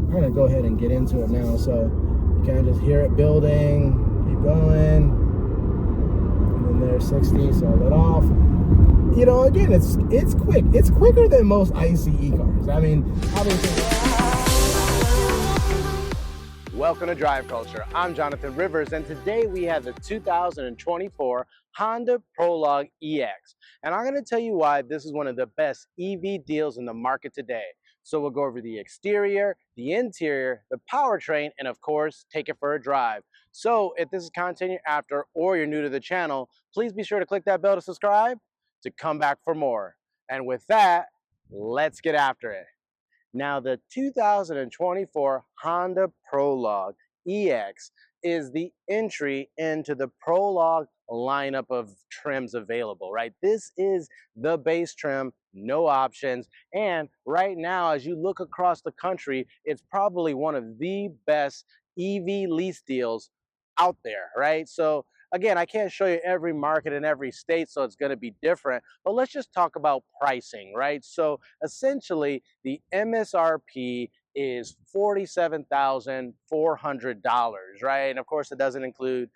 I'm gonna go ahead and get into it now. So you kind of just hear it building, keep going, and then there's 60, so I'll let off. You know, again, it's quick. It's quicker than most ICE cars. I mean, obviously. Welcome to Drive Culture. I'm Jonathan Rivers, and today we have the 2024 Honda Prologue EX. And I'm going to tell you why this is one of the best EV deals in the market today. So we'll go over the exterior, the interior, the powertrain, and of course, take it for a drive. So if this is content you're after or you're new to the channel, please be sure to click that bell to subscribe to come back for more. And with that, let's get after it. Now, the 2024 Honda Prologue EX is the entry into the Prologue lineup of trims available, right? This is the base trim, no options. And right now, as you look across the country, it's probably one of the best EV lease deals out there, right? So again, I can't show you every market in every state, so it's going to be different, but let's just talk about pricing, right? So essentially, the MSRP is $47,400, right? And of course, it doesn't include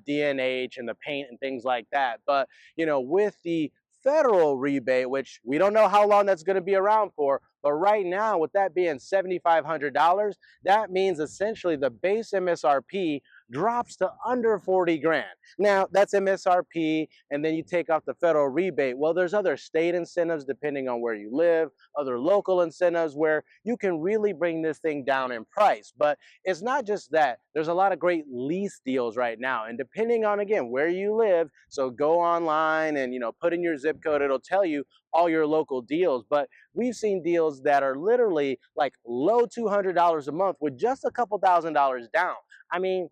D&H and the paint and things like that. But, you know, with the federal rebate, which we don't know how long that's going to be around for, but right now, with that being $7,500, that means essentially the base MSRP drops to under 40 grand. Now, that's MSRP, and then you take off the federal rebate. Well, there's other state incentives depending on where you live, other local incentives where you can really bring this thing down in price. But it's not just that. There's a lot of great lease deals right now, and depending on, again, where you live, so go online and, you know, put in your zip code, it'll tell you all your local deals. But we've seen deals that are literally like low $200 a month with just a couple $1,000s down. I mean,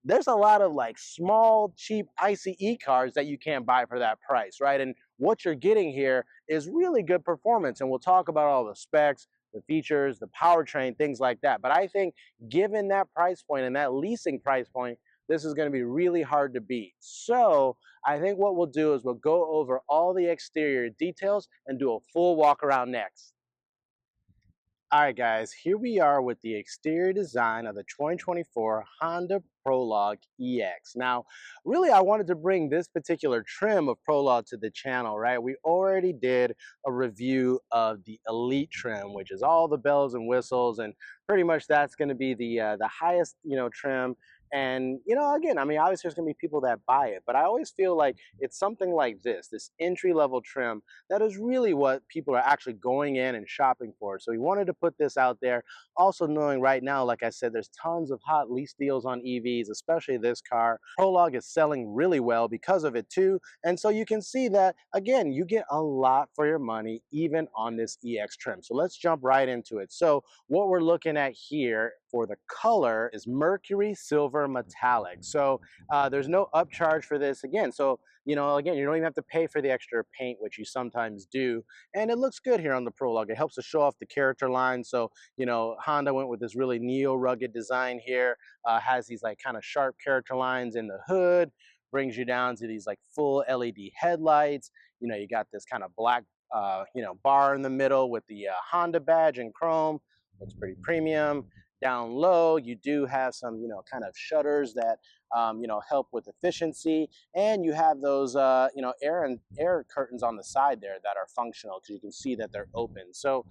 there's a lot of like small, cheap ICE cars that you can't buy for that price, right? And what you're getting here is really good performance. And we'll talk about all the specs, the features, the powertrain, things like that. But I think given that price point and that leasing price point, this is going to be really hard to beat. So I think what we'll do is we'll go over all the exterior details and do a full walk around next. All right, guys, here we are with the exterior design of the 2024 Honda Prologue EX. Now, really, I wanted to bring this particular trim of Prologue to the channel, right? We already did a review of the Elite trim, which is all the bells and whistles, and pretty much that's going to be the highest, you know, trim. And, you know, again, I mean, obviously there's going to be people that buy it, but I always feel like it's something like this entry-level trim that is really what people are actually going in and shopping for. So we wanted to put this out there. Also knowing right now, like I said, there's tons of hot lease deals on EVs, especially this car. Prologue is selling really well because of it too. And so you can see that, again, you get a lot for your money, even on this EX trim. So let's jump right into it. So what we're looking at here for the color is Mercury Silver Metallic. So there's no upcharge for this again. So, you know, again, you don't even have to pay for the extra paint, which you sometimes do. And it looks good here on the Prologue. It helps to show off the character line. So, you know, Honda went with this really neo-rugged design here, has these like kind of sharp character lines in the hood, brings you down to these like full LED headlights. You know, you got this kind of black, you know, bar in the middle with the Honda badge in chrome. Looks pretty premium. Down low, you do have some, you know, kind of shutters that, you know, help with efficiency. And you have those, you know, air curtains on the side there that are functional because you can see that they're open. So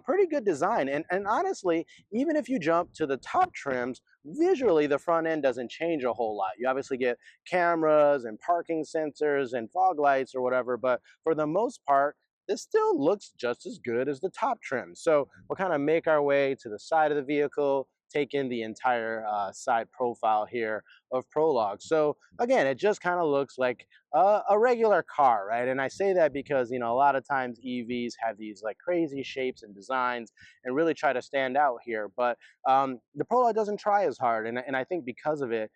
pretty good design. And honestly, even if you jump to the top trims, visually the front end doesn't change a whole lot. You obviously get cameras and parking sensors and fog lights or whatever, but for the most part, this still looks just as good as the top trim. So we'll kind of make our way to the side of the vehicle, take in the entire side profile here of Prologue. So again, it just kind of looks like a regular car, right? And I say that because, you know, a lot of times EVs have these like crazy shapes and designs and really try to stand out here. But the Prologue doesn't try as hard. And I think because of it,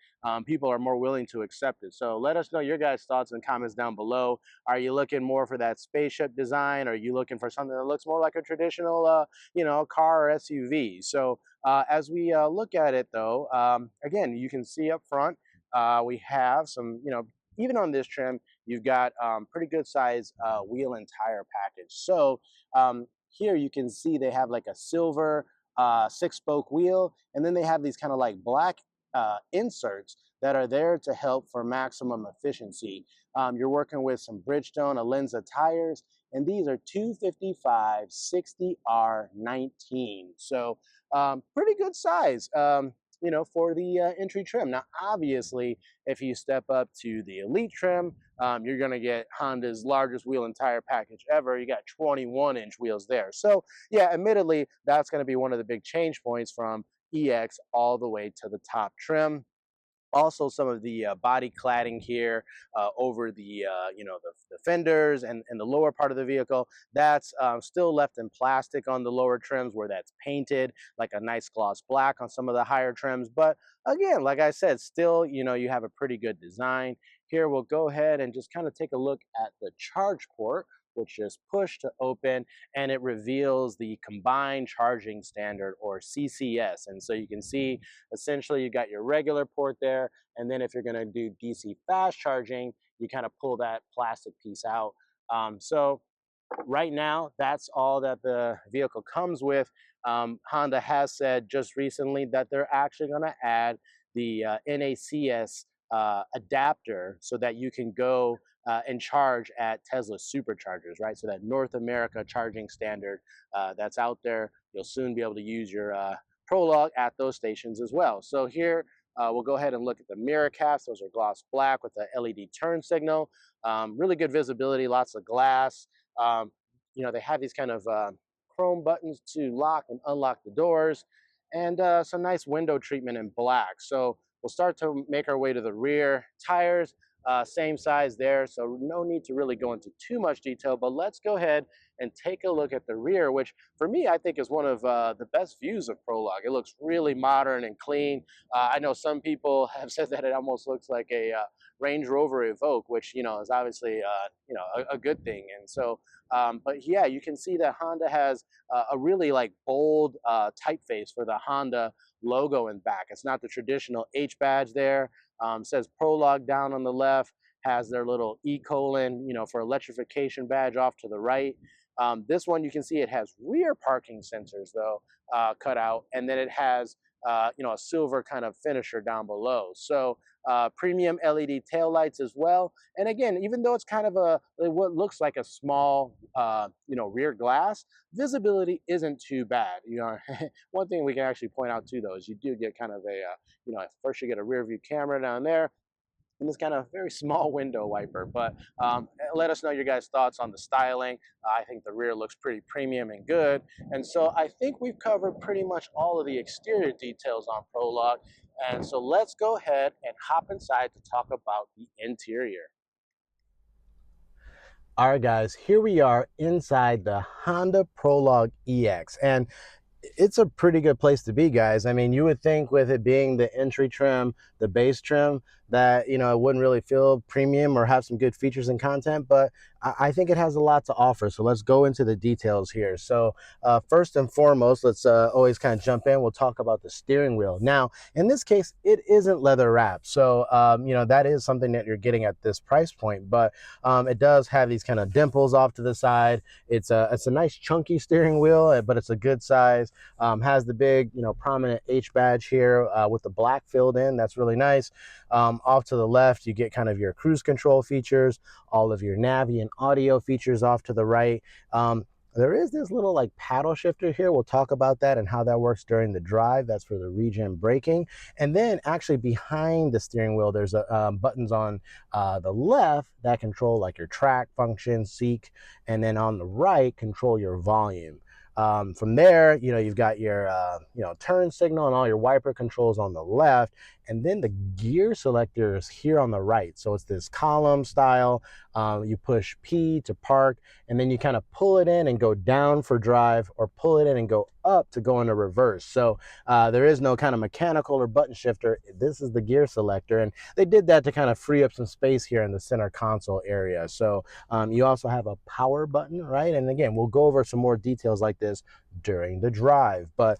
people are more willing to accept it. So let us know your guys' thoughts in the comments down below. Are you looking more for that spaceship design? Or are you looking for something that looks more like a traditional, you know, car or SUV? So as we look at it though, again, you can see up front, we have some, you know, even on this trim, you've got pretty good size wheel and tire package. So here you can see they have like a silver 6-spoke wheel, and then they have these kind of like black inserts that are there to help for maximum efficiency. You're working with some Bridgestone Alenza tires, and these are 255 60R19. So pretty good size, for the entry trim. Now, obviously, if you step up to the Elite trim, you're going to get Honda's largest wheel and tire package ever. You got 21-inch wheels there. So yeah, admittedly, that's going to be one of the big change points from EX all the way to the top trim. Also, some of the body cladding here over the the fenders and the lower part of the vehicle, that's still left in plastic on the lower trims, where that's painted like a nice gloss black on some of the higher trims. But again, like I said, still, you have a pretty good design. Here we'll go ahead and just kind of take a look at the charge port, which is push to open, and it reveals the combined charging standard, or CCS. And so you can see essentially you got your regular port there, and then if you're going to do DC fast charging, you kind of pull that plastic piece out. So right now, that's all that the vehicle comes with. Honda has said just recently that they're actually going to add the NACS adapter, so that you can go and charge at Tesla superchargers, right? So that North America charging standard that's out there, you'll soon be able to use your Prologue at those stations as well. So here, we'll go ahead and look at the mirror caps. Those are gloss black with the LED turn signal. Really good visibility, lots of glass. Um, they have these kind of chrome buttons to lock and unlock the doors, and some nice window treatment in black. So we'll start to make our way to the rear. Tires, same size there, so no need to really go into too much detail, but let's go ahead and take a look at the rear, which for me, I think is one of the best views of Prologue. It looks really modern and clean. I know some people have said that it almost looks like a Range Rover Evoque, which, is obviously, a good thing. And so, but yeah, you can see that Honda has a really like bold typeface for the Honda logo in back. It's not the traditional H badge there. Says Prologue down on the left, has their little E colon, for electrification badge off to the right. This one, you can see it has rear parking sensors though, cut out, and then it has a silver kind of finisher down below. So premium LED taillights as well. And again, even though it's kind of what looks like a small rear glass, visibility isn't too bad. One thing we can actually point out too, though, is you do get kind of a first you get a rear view camera down there, and this kind of very small window wiper. But let us know your guys' thoughts on the styling. I think the rear looks pretty premium and good. And so I think we've covered pretty much all of the exterior details on Prologue. And so let's go ahead and hop inside to talk about the interior. All right, guys, here we are inside the Honda Prologue EX. And it's a pretty good place to be, guys. I mean, you would think with it being the entry trim, the base trim, that it wouldn't really feel premium or have some good features and content, but I think it has a lot to offer. So let's go into the details here. So first and foremost, let's always kind of jump in. We'll talk about the steering wheel. Now, in this case, it isn't leather wrapped, so that is something that you're getting at this price point. But it does have these kind of dimples off to the side. It's a nice chunky steering wheel, but it's a good size. Has the big prominent H badge here with the black filled in. That's really nice. Off to the left, you get kind of your cruise control features, all of your Navi and audio features off to the right. There is this little like paddle shifter here. We'll talk about that and how that works during the drive. That's for the regen braking. And then actually behind the steering wheel, there's buttons on the left that control like your track function, seek, and then on the right, control your volume. From there, you've got your, turn signal and all your wiper controls on the left, and then the gear selector is here on the right. So it's this column style. You push P to park, and then you kind of pull it in and go down for drive, or pull it in and go up to go into reverse. So there is no kind of mechanical or button shifter. This is the gear selector, and they did that to kind of free up some space here in the center console area. So you also have a power button, right? And again, we'll go over some more details like this during the drive. But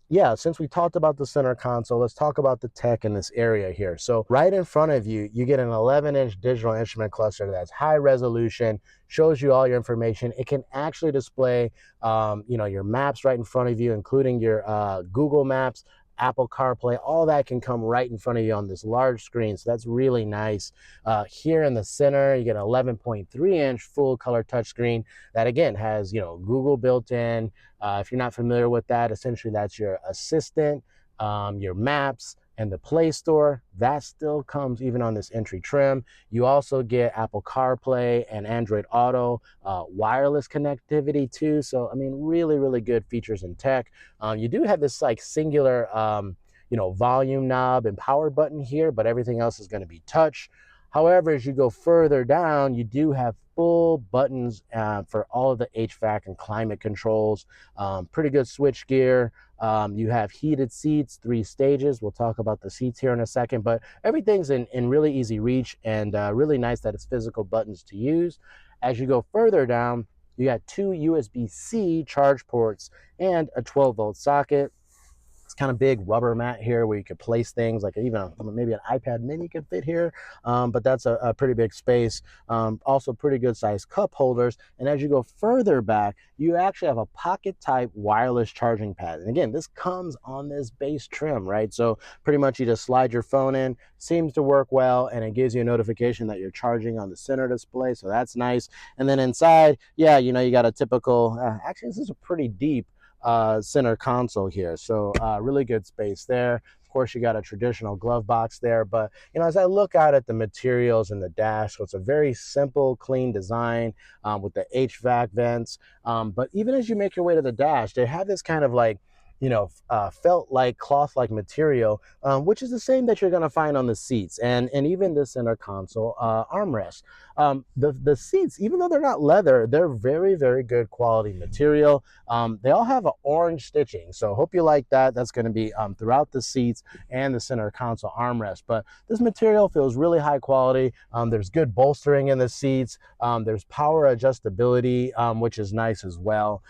yeah, since we talked about the center console, let's talk about the tech in this area here. So right in front of you, you get an 11-inch digital instrument cluster that's high resolution, shows you all your information. It can actually display your maps right in front of you, including your Google Maps, Apple CarPlay, all that can come right in front of you on this large screen. So that's really nice. Here in the center, you get an 11.3-inch full color touchscreen that again has, Google built in. If you're not familiar with that, essentially that's your assistant, your maps, and the Play Store. That still comes even on this entry trim. You also get Apple CarPlay and Android Auto wireless connectivity too. So, I mean, really, really good features in tech. You do have this like singular, volume knob and power button here, but everything else is going to be touch. However, as you go further down, you do have full buttons for all of the HVAC and climate controls. Pretty good switch gear. You have heated seats, 3 stages. We'll talk about the seats here in a second, but everything's in really easy reach, and really nice that it's physical buttons to use. As you go further down, you got 2 USB-C charge ports and a 12-volt socket. It's kind of big rubber mat here where you could place things like even maybe an iPad mini could fit here, but that's a pretty big space. Also pretty good sized cup holders. And as you go further back, you actually have a pocket type wireless charging pad. And again, this comes on this base trim, right? So pretty much you just slide your phone in, seems to work well, and it gives you a notification that you're charging on the center display. So that's nice. And then inside, yeah, you got a typical, actually this is a pretty deep center console here, so really good space there. Of course, you got a traditional glove box there, but as I look out at the materials in the dash, so it's a very simple, clean design with the HVAC vents. But even as you make your way to the dash, they have this kind of like felt like cloth like material, which is the same that you're going to find on the seats and even the center console armrest. The seats, even though they're not leather, they're very, very good quality material. They all have an orange stitching, so hope you like that. That's going to be throughout the seats and the center console armrest. But this material feels really high quality. There's good bolstering in the seats. There's power adjustability, which is nice as well.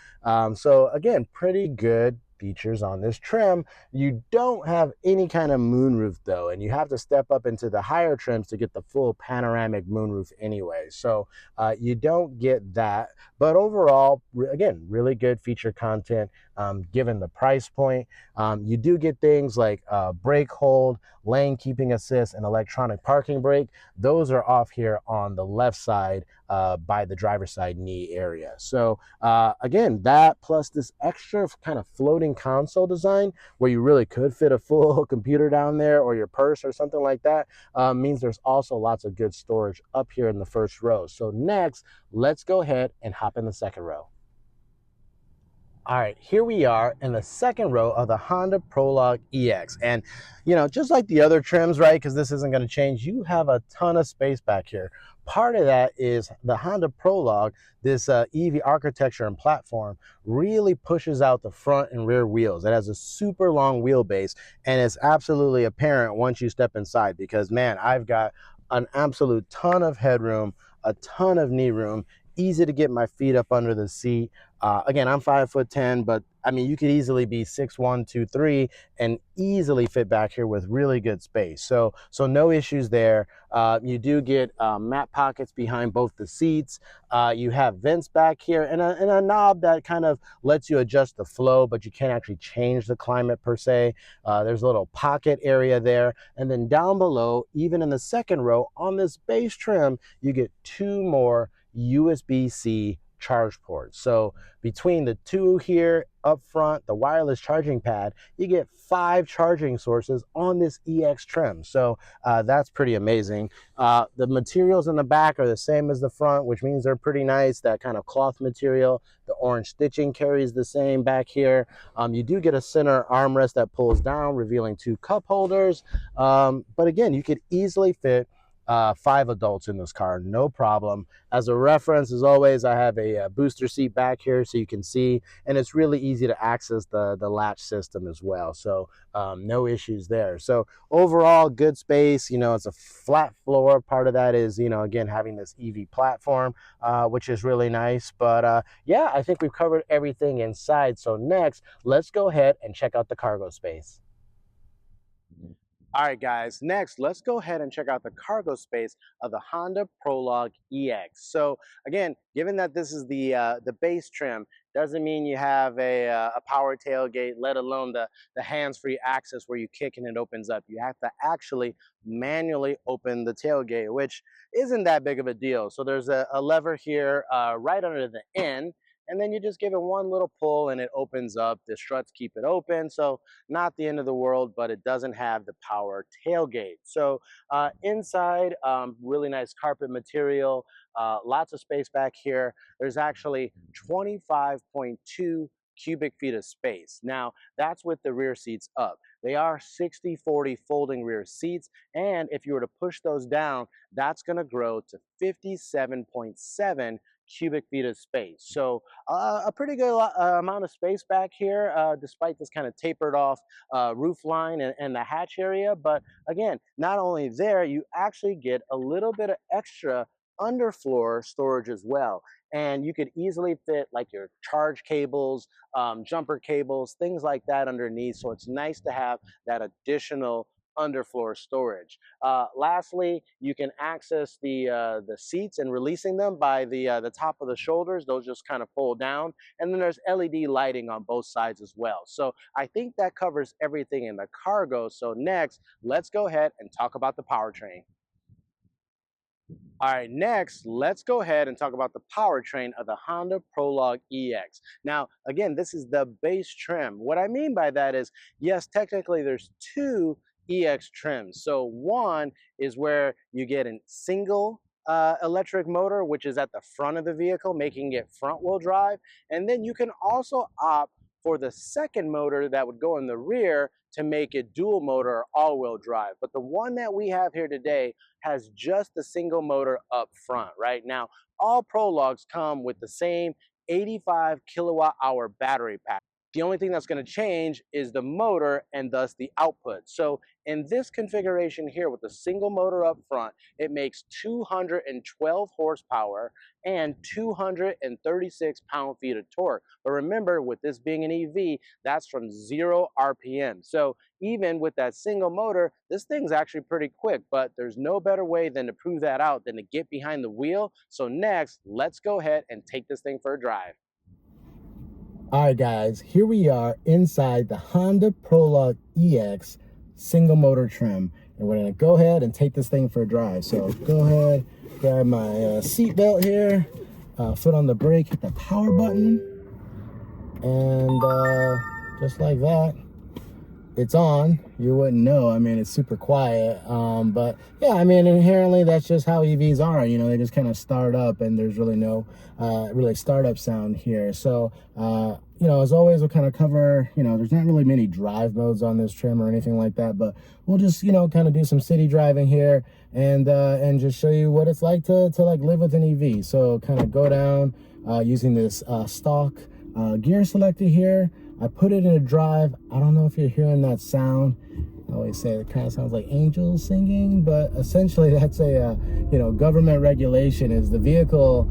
So again, pretty good features on this trim. You don't have any kind of moonroof though, and you have to step up into the higher trims to get the full panoramic moonroof anyway. So you don't get that, but overall, again, really good feature content given the price point. You do get things like brake hold, lane keeping assist, and electronic parking brake. Those are off here on the left side by the driver's side knee area. So again, that plus this extra kind of floating console design where you really could fit a full computer down there or your purse or something like that means there's also lots of good storage up here in the first row. So next, let's go ahead and hop in the second row. All right, here we are in the second row of the Honda Prologue EX. And, just like the other trims, right, because this isn't going to change, you have a ton of space back here. Part of that is the Honda Prologue, this EV architecture and platform, really pushes out the front and rear wheels. It has a super long wheelbase, and it's absolutely apparent once you step inside because, man, I've got an absolute ton of headroom, a ton of knee room, easy to get my feet up under the seat. Again, I'm 5'10", but I mean, you could easily be 6'1", 2'3", and easily fit back here with really good space. So no issues there. You do get mat pockets behind both the seats. You have vents back here and a knob that kind of lets you adjust the flow, but you can't actually change the climate per se. There's a little pocket area there. And then down below, even in the second row on this base trim, you get 2 more USB-C charge ports. So between the 2 here up front, the wireless charging pad, you get 5 charging sources on this EX trim. So that's pretty amazing. The materials in the back are the same as the front, which means they're pretty nice. That kind of cloth material. The orange stitching carries the same back here. You do get a center armrest that pulls down, revealing 2 cup holders. But again, you could easily fit 5 adults in this car, no problem. As a reference, as always, I have a booster seat back here so you can see, and it's really easy to access the latch system as well. So no issues there. So overall, good space. You know, it's a flat floor. Part of that is, you know, again, having this EV platform, which is really nice. But yeah, I think we've covered everything inside. So next, let's go ahead and check out the cargo space. All right, guys, next, let's go ahead and check out the cargo space of the Honda Prologue EX. So again, given that this is the base trim, doesn't mean you have a power tailgate, let alone the hands-free access where you kick and it opens up. You have to actually manually open the tailgate, which isn't that big of a deal. So there's a lever here right under the end, and then you just give it one little pull and it opens up. The struts keep it open, so not the end of the world, but it doesn't have the power tailgate. So inside, really nice carpet material, lots of space back here. There's actually 25.2 cubic feet of space. Now, that's with the rear seats up. They are 60/40 folding rear seats, and if you were to push those down, that's going to grow to 57.7 cubic feet of space. So a pretty good amount of space back here, despite this kind of tapered off roof line and the hatch area. But again, not only there, you actually get a little bit of extra underfloor storage as well. And you could easily fit like your charge cables, jumper cables, things like that underneath. So it's nice to have that additional underfloor storage. Lastly, you can access the seats and releasing them by the top of the shoulders. Those just kind of fold down, and then there's LED lighting on both sides as well. So I think that covers everything in the cargo. So next, let's go ahead and talk about the powertrain. All right, next, let's go ahead and talk about the powertrain of the Honda Prologue EX. Now, again, this is the base trim. What I mean by that is, yes, technically there's 2 EX trims. So one is where you get a single electric motor, which is at the front of the vehicle, making it front wheel drive. And then you can also opt for the second motor that would go in the rear to make it dual motor or all-wheel drive. But the one that we have here today has just the single motor up front. Right now, all Prologues come with the same 85 kilowatt hour battery pack. The only thing that's going to change is the motor and thus the output. So in this configuration here with the single motor up front, it makes 212 horsepower and 236 pound-feet of torque. But remember, with this being an EV, that's from 0 RPM. So even with that single motor, this thing's actually pretty quick, but there's no better way than to prove that out than to get behind the wheel. So next, let's go ahead and take this thing for a drive. All right, guys, here we are inside the Honda Prologue EX single motor trim, and we're gonna go ahead and take this thing for a drive. So go ahead, grab my seat belt here, foot on the brake, hit the power button, and just like that, it's on. You wouldn't know. I mean, it's super quiet, but yeah, I mean, inherently that's just how EVs are. You know, they just kind of start up, and there's really no really startup sound here. So you know, as always, we'll kind of cover, you know, there's not really many drive modes on this trim or anything like that, but we'll just, you know, kind of do some city driving here and just show you what it's like to like live with an EV. So kind of go down using this stock gear selector here. I put it in a drive. I don't know if you're hearing that sound. I always say it kind of sounds like angels singing, but essentially that's a you know, government regulation. Is the vehicle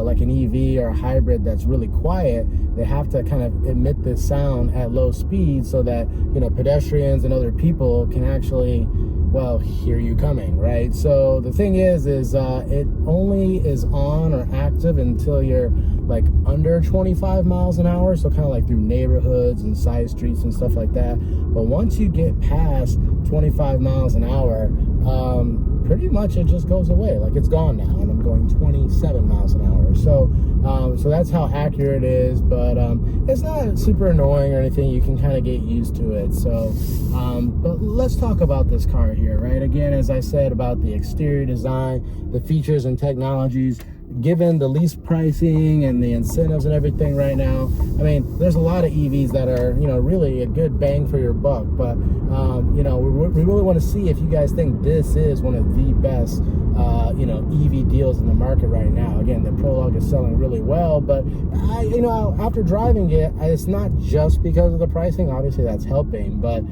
like an EV or a hybrid that's really quiet, they have to kind of emit this sound at low speed so that, you know, pedestrians and other people can actually, well, hear you coming, right? So the thing is it only is on or active until you're like under 25 miles an hour, so kind of like through neighborhoods and side streets and stuff like that. But once you get past 25 miles an hour, pretty much it just goes away. Like, it's gone now, and I'm going 27 miles an hour. So so that's how accurate it is, but it's not super annoying or anything. You can kind of get used to it. So but let's talk about this car here, right? Again, as I said about the exterior design, the features and technologies, given the lease pricing and the incentives and everything right now, I mean, there's a lot of EVs that are, you know, really a good bang for your buck. But, you know, we really want to see if you guys think this is one of the best, you know, EV deals in the market right now. Again, the Prologue is selling really well, but you know, after driving it, it's not just because of the pricing. Obviously, that's helping, but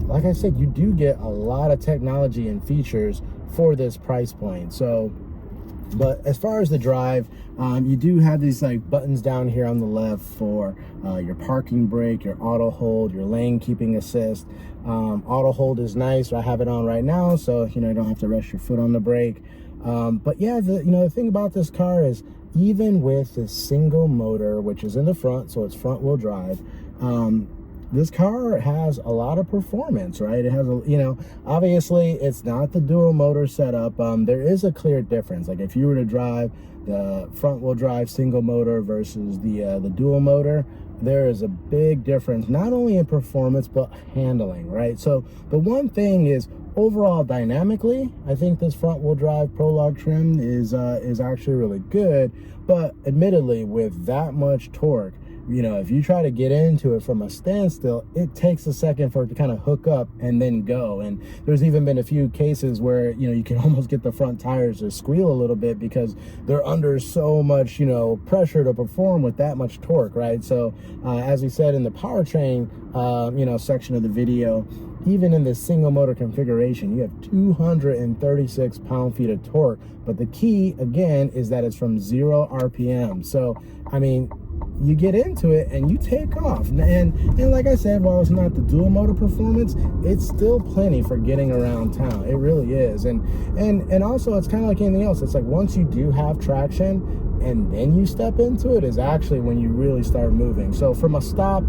like I said, you do get a lot of technology and features for this price point. So, but as far as the drive, you do have these like buttons down here on the left for your parking brake, your auto hold, your lane keeping assist. Auto hold is nice. I have it on right now, so you know, you don't have to rest your foot on the brake. But yeah, you know, the thing about this car is, even with the single motor, which is in the front, so it's front wheel drive, this car has a lot of performance, right? It has a, you know, obviously it's not the dual motor setup. There is a clear difference. Like if you were to drive the front wheel drive single motor versus the dual motor, there is a big difference, not only in performance, but handling, right? So the one thing is, overall dynamically, I think this front wheel drive Prologue trim is actually really good. But admittedly, with that much torque, you know, if you try to get into it from a standstill, it takes a second for it to kind of hook up and then go. And there's even been a few cases where, you know, you can almost get the front tires to squeal a little bit because they're under so much, you know, pressure to perform with that much torque, right? So as we said in the powertrain, you know, section of the video, even in this single motor configuration, you have 236 pound-feet of torque. But the key, again, is that it's from 0 RPM. So, I mean, you get into it and you take off. And like I said, while it's not the dual motor performance, it's still plenty for getting around town. It really is. And also, it's kind of like anything else. It's like once you do have traction and then you step into it, is actually when you really start moving. So from a stop,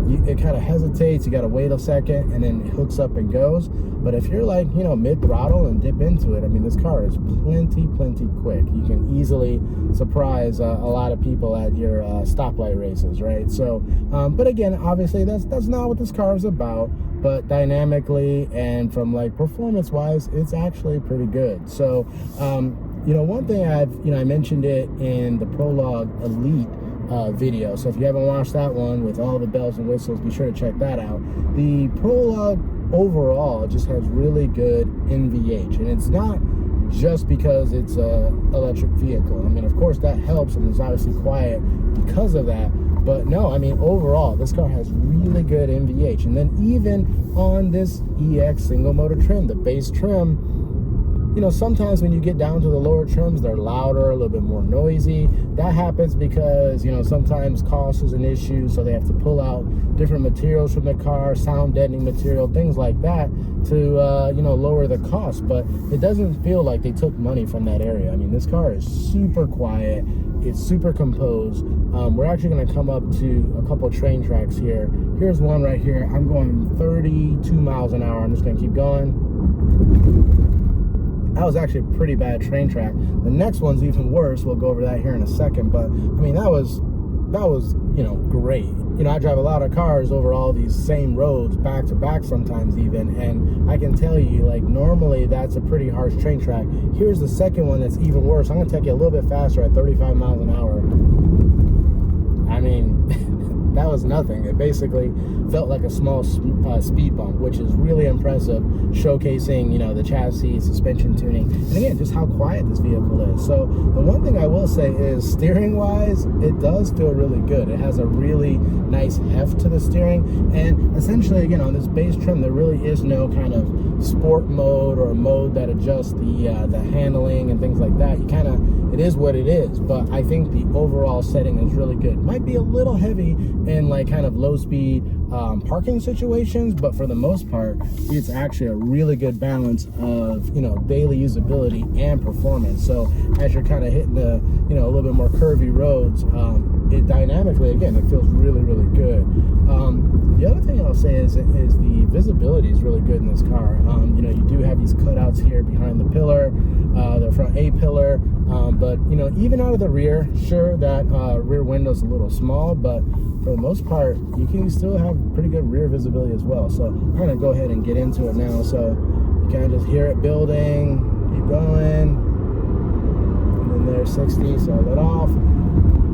it kind of hesitates. You got to wait a second and then it hooks up and goes. But if you're like, you know, mid throttle and dip into it, I mean, this car is plenty quick. You can easily surprise a lot of people at your stoplight races, right? So, but again, obviously that's not what this car is about. But dynamically and from like performance wise, it's actually pretty good. So, you know, one thing I mentioned it in the Prologue Elite video. So if you haven't watched that one with all the bells and whistles, be sure to check that out. The Prologue overall just has really good NVH, and it's not just because it's a electric vehicle. I mean, of course that helps, and it's obviously quiet because of that. But no, I mean, overall, this car has really good NVH. And then even on this EX single motor trim, the base trim, you know, sometimes when you get down to the lower trims, they're louder, a little bit more noisy. That happens because, you know, sometimes cost is an issue, so they have to pull out different materials from the car, sound deadening material, things like that, to, you know, lower the cost. But it doesn't feel like they took money from that area. I mean, this car is super quiet. It's super composed. We're actually going to come up to a couple train tracks here. Here's one right here. I'm going 32 miles an hour. I'm just going to keep going. That was actually a pretty bad train track. The next one's even worse. We'll go over that here in a second. But I mean, that was, you know, great. You know, I drive a lot of cars over all these same roads back to back sometimes even, and I can tell you, like, normally that's a pretty harsh train track. Here's the second one that's even worse. I'm gonna take you a little bit faster at 35 miles an hour. I mean, that was nothing. It basically felt like a small speed bump, which is really impressive, showcasing, you know, the chassis, suspension tuning, and again, just how quiet this vehicle is. So the one thing I will say is, steering wise, it does feel really good. It has a really nice heft to the steering, and essentially, again, on this base trim, there really is no kind of sport mode or mode that adjusts the handling and things like that. You kind of, it is what it is. But I think the overall setting is really good. Might be a little heavy in like kind of low speed parking situations, but for the most part, it's actually a really good balance of, you know, daily usability and performance. So as you're kind of hitting the, you know, a little bit more curvy roads, it dynamically, again, it feels really good. The other thing I'll say is the visibility is really good in this car. You know, you do have these cutouts here behind the pillar, the front A pillar, but you know, even out of the rear, sure, that rear window's a little small, but for the most part, you can still have pretty good rear visibility as well. So I'm gonna go ahead and get into it now. So you kind of just hear it building, keep going, and then in there, 60, so let off.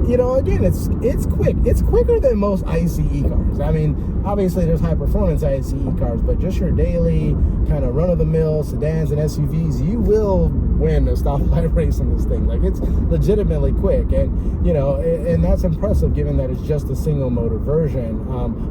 You know, again, it's quick. It's quicker than most ICE cars. I mean, obviously there's high performance ICE cars, but just your daily kind of run-of-the-mill sedans and SUVs, you will win a stoplight race in this thing. Like, it's legitimately quick, and you know, and that's impressive given that it's just a single motor version.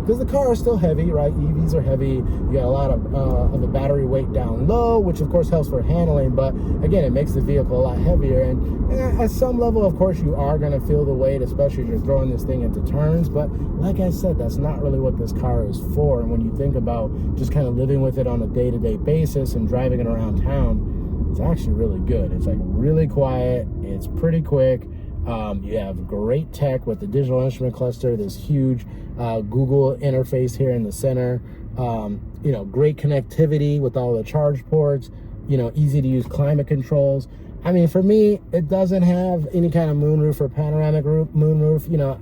Because the car is still heavy, right? EVs are heavy. You got a lot of the battery weight down low, which of course helps for handling. But again, it makes the vehicle a lot heavier, and at some level, of course, you are going to feel the weight, especially if you're throwing this thing into turns. But like I said, that's not really what this car is for. And when you think about just kind of living with it on a day-to-day basis and driving it around town, it's actually really good. It's like really quiet. It's pretty quick. You have great tech with the digital instrument cluster, this huge Google interface here in the center. You know, great connectivity with all the charge ports. You know, easy to use climate controls. I mean, for me, it doesn't have any kind of moonroof or panoramic moonroof. You know,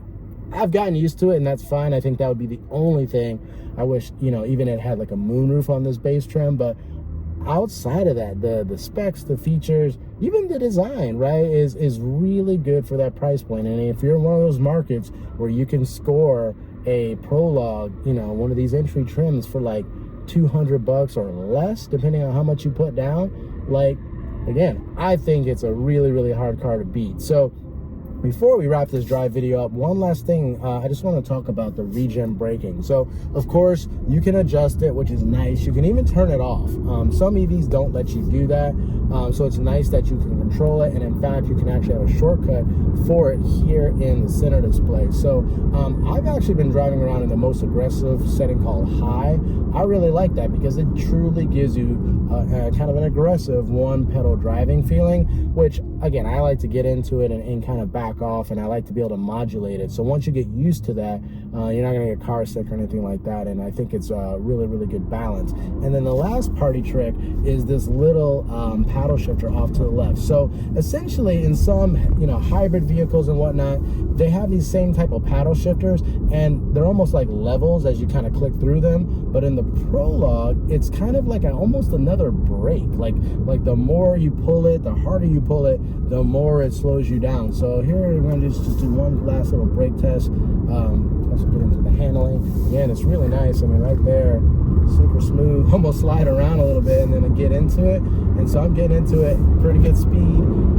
I've gotten used to it, and that's fine. I think that would be the only thing I wish, you know, even it had like a moonroof on this base trim. But outside of that, the specs, the features, even the design, right, is really good for that price point. And if you're in one of those markets where you can score a Prologue, you know, one of these entry trims for like $200 or less, depending on how much you put down, like, again, I think it's a really, really hard car to beat. So before we wrap this drive video up, one last thing, I just want to talk about the regen braking. So, of course, you can adjust it, which is nice. You can even turn it off. Some EVs don't let you do that, so it's nice that you can control it, and in fact, you can actually have a shortcut for it here in the center display. So, I've actually been driving around in the most aggressive setting called high. I really like that because it truly gives you kind of an aggressive one-pedal driving feeling, which, again, I like to get into it and kind of back off, and I like to be able to modulate it. So once you get used to that, you're not going to get car sick or anything like that, and I think it's a really, really good balance. And then the last party trick is this little paddle shifter off to the left. So essentially, in some, you know, hybrid vehicles and whatnot, they have these same type of paddle shifters, and they're almost like levels as you kind of click through them. But in the Prologue, it's kind of like almost another brake. Like the more you pull it, the harder you pull it, the more it slows you down. So here we're going to just do one last little brake test. Let's get into the handling. Again, it's really nice. I mean, right there, super smooth, almost slide around a little bit and then get into it. And so I'm getting into it, pretty good speed.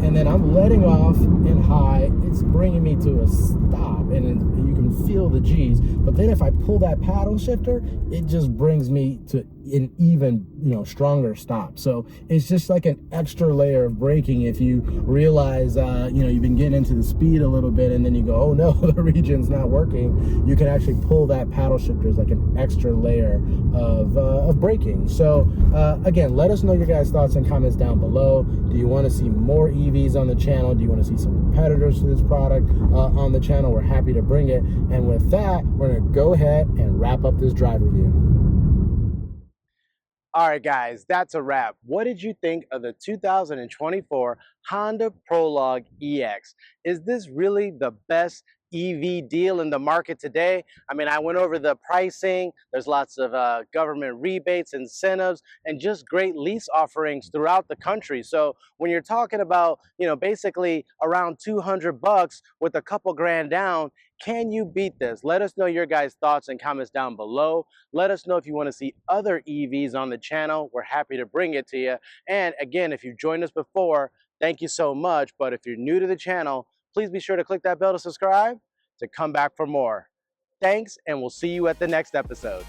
And then I'm letting off in high. It's bringing me to a stop, and you can feel the G's. But then if I pull that paddle shifter, it just brings me to an even, you know, stronger stop. So it's just like an extra layer of braking. If you realize, you know, you've been getting into the speed a little bit, and then you go, oh no, the regen's not working, you can actually pull that paddle shifter as like an extra layer of braking. So again, let us know your guys' thoughts and comments down below. Do you want to see more EVs on the channel? Do you want to see some competitors to this product on the channel? We're happy to bring it. And with that, we're going to go ahead and wrap up this drive review. All right, guys, that's a wrap. What did you think of the 2024 Honda Prologue EX? Is this really the best EV deal in the market today? I mean, I went over the pricing. There's lots of government rebates, incentives, and just great lease offerings throughout the country. So when you're talking about, you know, basically around $200 with a couple grand down, can you beat this? Let us know your guys' thoughts and comments down below. Let us know if you want to see other EVs on the channel. We're happy to bring it to you. And again, if you've joined us before, thank you so much. But if you're new to the channel, please be sure to click that bell to subscribe to come back for more. Thanks, and we'll see you at the next episode.